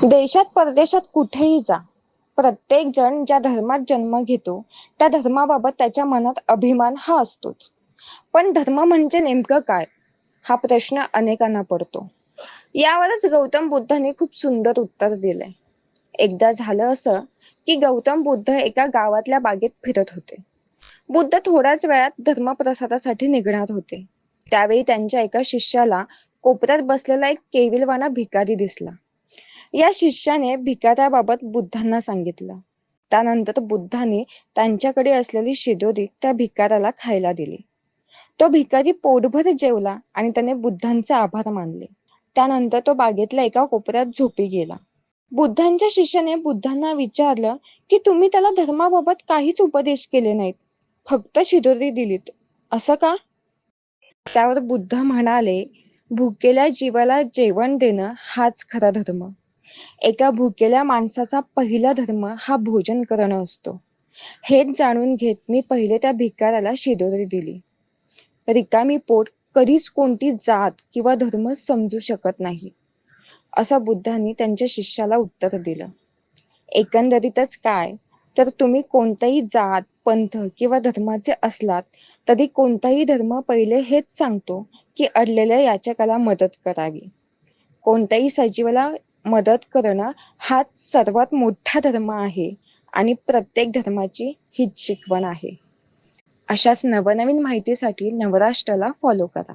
देशात परदेशात कुठेही जा, प्रत्येक जण ज्या धर्मात जन्म घेतो त्या धर्माबाबत त्याच्या मनात अभिमान हा असतोच. पण धर्म म्हणजे नेमकं काय, हा प्रश्न अनेकांना पडतो. यावरच गौतम बुद्धाने खूप सुंदर उत्तर दिलंय. एकदा झालं असं की गौतम बुद्ध एका गावातल्या बागेत फिरत होते. बुद्ध थोड्याच वेळात धर्मप्रसारासाठी निघणार होते. त्यावेळी त्यांच्या एका शिष्याला कोपऱ्यात बसलेला एक केविलवाणा भिकारी दिसला. या शिष्याने भिकाऱ्याबाबत बुद्धांना सांगितलं. त्यानंतर बुद्धांनी त्यांच्याकडे असलेली शिदोरी त्या भिकाऱ्याला खायला दिली. तो भिकारी पोटभर जेवला आणि त्याने बुद्धांचे आभार मानले. त्यानंतर तो बागेतल्या एका कोपऱ्यात झोपी गेला. बुद्धांच्या शिष्याने बुद्धांना विचारलं की तुम्ही त्याला धर्माबाबत काहीच उपदेश केले नाहीत, फक्त शिदोरी दिलीत, असं का? त्यावर बुद्ध म्हणाले, भुकेल्या जीवाला जेवण देणं हाच खरा धर्म. एका भुकेल्या माणसाचा पहिला धर्म हा भोजन करणं असतो. हेच जाणून घेत मी पहिले त्या भिकाऱ्याला शिदोरी दिली. रिकामी पोट कधीच कोणती जात किंवा धर्म समजू शकत नाही, असं बुद्धांनी त्यांच्या शिष्याला उत्तर दिलं. एकंदरीतच काय, तर तुम्ही कोणताही जात, पंथ किंवा धर्माचे असलात तरी कोणताही धर्म पहिले हेच सांगतो की अडलेल्या याचकाला मदत करावी. कोणत्याही सजीवाला मदत करणं हाच सर्वात मोठा धर्म आहे आणि प्रत्येक धर्माची हीच शिकवण आहे. अशाच नवनवीन माहितीसाठी नवराष्ट्राला फॉलो करा.